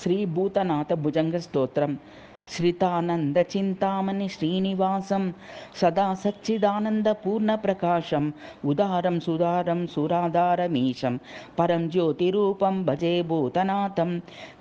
శ్రీభూతనాథ భుజంగ స్తోత్రం. శ్రితానంద చింతామణి శ్రీనివాసం సదా సచ్చిదానంద పూర్ణ ప్రకాశం ఉదారం సుదారం సురాధారమీశం పరం జ్యోతిరూపం భజే భూతనాథం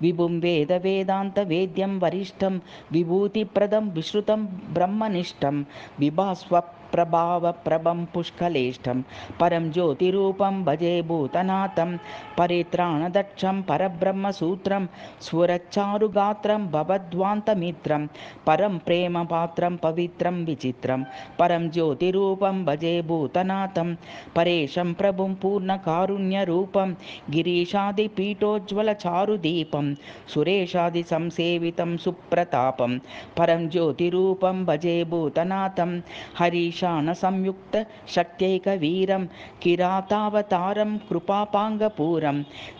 విభుం వేద వేదాంత వేద్యం వరిష్టం విభూతిప్రదం విశ్రుతం బ్రహ్మనిష్టం విభాస్వ ప్రభావ ప్రభం పుష్కలేష్టం పరం జ్యోతిరూపం భజే భూతనాథం పరిత్రాణదక్షం పరబ్రహ్మసూత్రం స్ఫురచ్చారుగాత్రం భవద్వాంతమిత్రం పరం ప్రేమ పాత్రం పవిత్రం విచిత్రం పరం జ్యోతిరూపం భజే భూతనాథం పరేశం ప్రభుం పూర్ణకారుణ్యరూపం గిరీశాదిపీఠోజ్వల చారుదీపం సురేశాది సంసేవితం సుప్రతాపం పరం జ్యోతిరూపం భజే భూతనాథం హరీశాన సంయుక్త శక్త్యైకవీరం కిరాతావతారం కృపాపాంగపూరం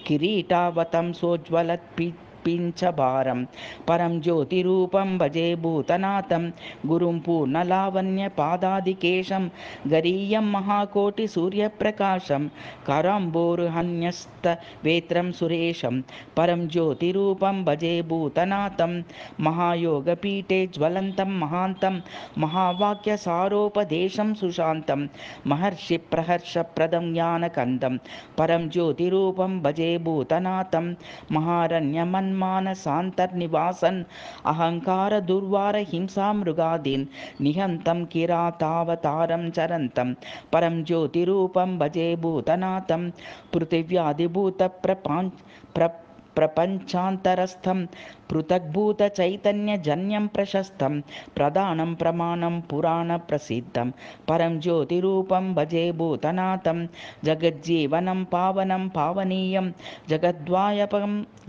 కిరీటావతం సోజ్వలత్పించభారం పరం జ్యోతిరూపం భజే భూతనాథం గురుం పూర్ణలావణ్యపాదాదికేశం గరీయం మహాకోటి సూర్యప్రకాశం కరాంబోరుహన్యస్తవేత్రం సురేశం పరం జ్యోతిరూపం భజే భూతనాథం మహాయోగపీఠే జ్వలంతం మహాంతం మహావాక్యసారోపదేశం సుశాంతం మహర్షి ప్రహర్షప్రదం జ్ఞానకందం పరం జ్యోతిరూపం భజే భూతనాథం మహారణ్యమన్మానసాంతర్నివాసన్ అహంకార దుర్వార హింసా మృగాదీన్ నిహంతం కిరాతావతారం చరంతం పరం జ్యోతిరూపం భజే భూతనాథం పృథివ్యాదిభూత ప్రపంచాంతరస్థం పృథగ్భూత చైతన్యజన్యం ప్రశస్తం ప్రధానం ప్రమాణం పురాణ ప్రసిద్ధం పరం జ్యోతిరూపం భజే భూతనాథం జగజ్జీవనం పావనం పావనీయం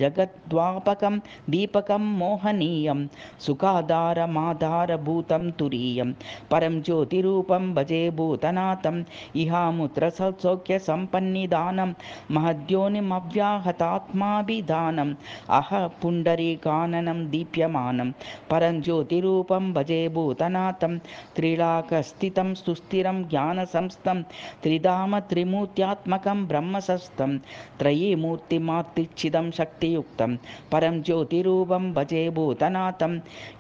జగద్వాపకం దీపకం మోహనీయం సుఖాధారమాధారభూతం తురీయం పరం జ్యోతిరూపం భజే భూతనాథం ఇహాముత్ర సౌఖ్య సంపన్నిదానం మహద్యోనిమవ్యాహతాత్మాభిధానం అహ పుండరీకాననం దీప్యమానం పరం జ్యోతిరూపం భజే భూతనాథం త్రిలాకస్థితం సుస్థిరం జ్ఞానసంస్థం త్రిధామ త్రిమూర్త్యాత్మకం బ్రహ్మసస్థం త్రయీమూర్తిమార్తిచ్చిదం శక్తియుక్తం పరం జ్యోతిరూపం భజే భూతనాథం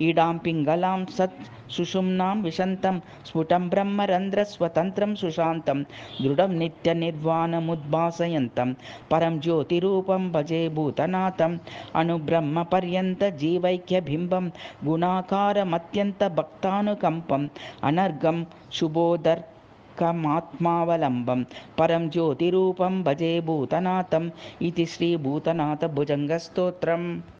ఈడాం పింగళాం సత్ సుషుమ్నాం విశంతం స్ఫుటం బ్రహ్మరంధ్ర స్వతంత్రం సుశాంతం దృఢం నిత్య నిర్వాణముద్భాసయంతం పరం జ్యోతిరూపం భజే భూతనాథం అనుబ్రహ్మ పర్యంత జీవైక్య బింబం గుణాకారమత్యంత భక్తానుకంపం అనర్గం శుభోదర్కమాత్మావలంబం పరం జ్యోతిరూపం భజే భూతనాథం ఇది శ్రీ భూతనాథ భుజంగ స్తోత్రం.